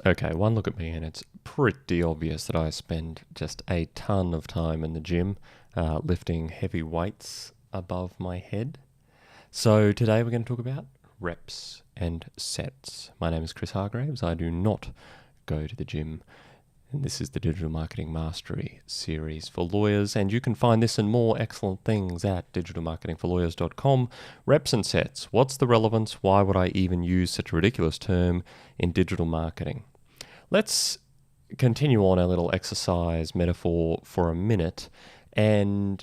Okay, one look at me and it's pretty obvious that I spend just a ton of time in the gym lifting heavy weights above my head. So today we're going to talk about reps and sets. My name is Chris Hargraves. I do not go to the gym. And this is the Digital Marketing Mastery series for lawyers. And you can find this and more excellent things at digitalmarketingforlawyers.com. Reps and sets. What's the relevance? Why would I even use such a ridiculous term in digital marketing? Let's continue on our little exercise metaphor for a minute and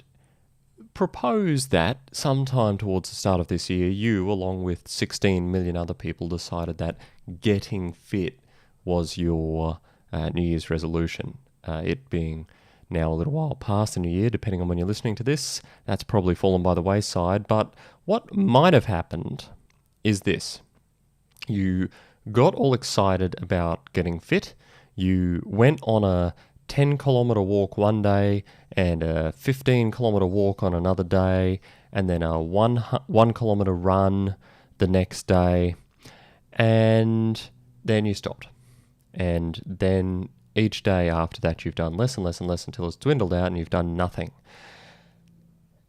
propose that sometime towards the start of this year, you, along with 16 million other people, decided that getting fit was your New Year's resolution. It being now a little while past the New Year, depending on when you're listening to this, that's probably fallen by the wayside. But what might have happened is this. You got all excited about getting fit. You went on a 10-kilometer walk one day and a 15-kilometer walk on another day, and then a one-kilometer run the next day, and then you stopped. And then each day after that, you've done less and less and less until it's dwindled out and you've done nothing.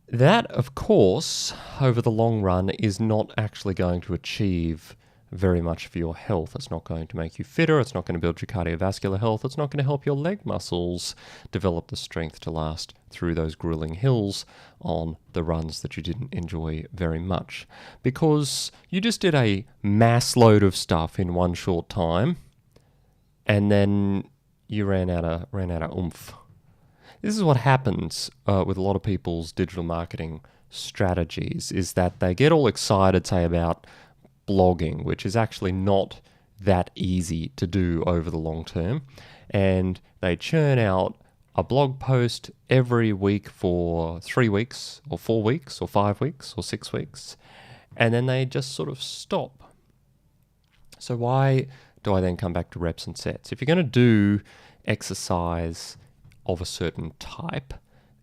That, of course, over the long run, is not actually going to achieve very much for your health. It's not going to make you fitter. It's not going to build your cardiovascular health. It's not going to help your leg muscles develop the strength to last through those grueling hills on the runs that you didn't enjoy very much. Because you just did a mass load of stuff in one short time, and then you ran out of oomph. This is what happens with a lot of people's digital marketing strategies, is that they get all excited, say, about blogging, which is actually not that easy to do over the long term. And they churn out a blog post every week for 3 weeks or 4 weeks or 5 weeks or 6 weeks. And then they just sort of stop. So why do I then come back to reps and sets? If you're going to do exercise of a certain type,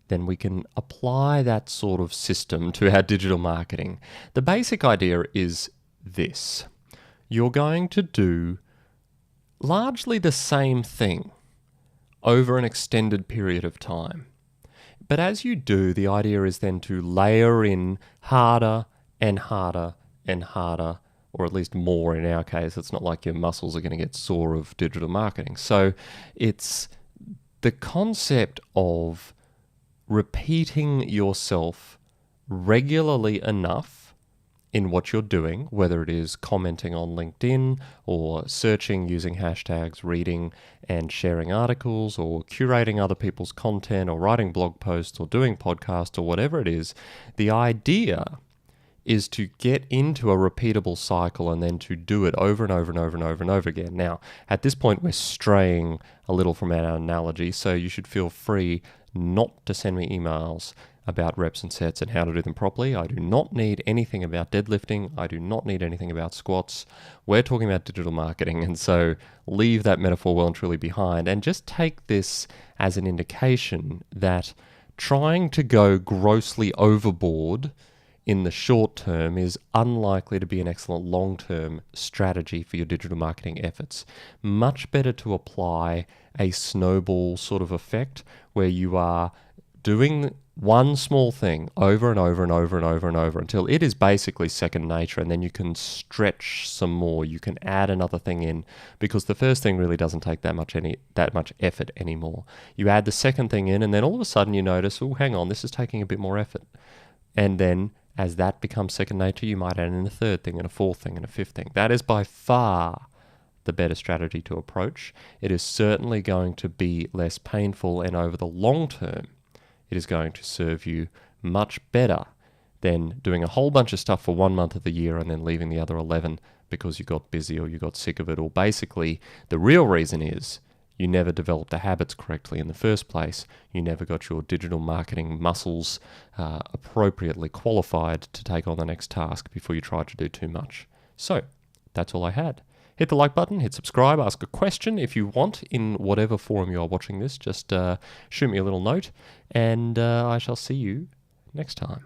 then we can apply that sort of system to our digital marketing. The basic idea is this. You're going to do largely the same thing over an extended period of time. But as you do, the idea is then to layer in harder and harder and harder, or at least more in our case. It's not like your muscles are going to get sore of digital marketing. So it's the concept of repeating yourself regularly enough in what you're doing, whether it is commenting on LinkedIn or searching using hashtags, reading and sharing articles, or curating other people's content, or writing blog posts, or doing podcasts, or whatever it is. The idea is to get into a repeatable cycle and then to do it over and over and over and over and over again. Now, at this point, we're straying a little from our analogy, so you should feel free not to send me emails about reps and sets and how to do them properly. I do not need anything about deadlifting. I do not need anything about squats. We're talking about digital marketing, and so leave that metaphor well and truly behind and just take this as an indication that trying to go grossly overboard in the short term is unlikely to be an excellent long-term strategy for your digital marketing efforts. Much better to apply a snowball sort of effect where you are doing one small thing over and over and over and over and over until it is basically second nature, and then you can stretch some more. You can add another thing in, because the first thing really doesn't take that much effort anymore. You add the second thing in, and then all of a sudden you notice, oh, hang on, this is taking a bit more effort. And then as that becomes second nature, you might add in a third thing and a fourth thing and a fifth thing. That is by far the better strategy to approach. It is certainly going to be less painful, and over the long term, it is going to serve you much better than doing a whole bunch of stuff for 1 month of the year and then leaving the other 11 because you got busy or you got sick of it. Or basically, the real reason is you never developed the habits correctly in the first place. You never got your digital marketing muscles appropriately qualified to take on the next task before you tried to do too much. So, that's all I had. Hit the like button, hit subscribe, ask a question if you want in whatever forum you are watching this. Just shoot me a little note, and I shall see you next time.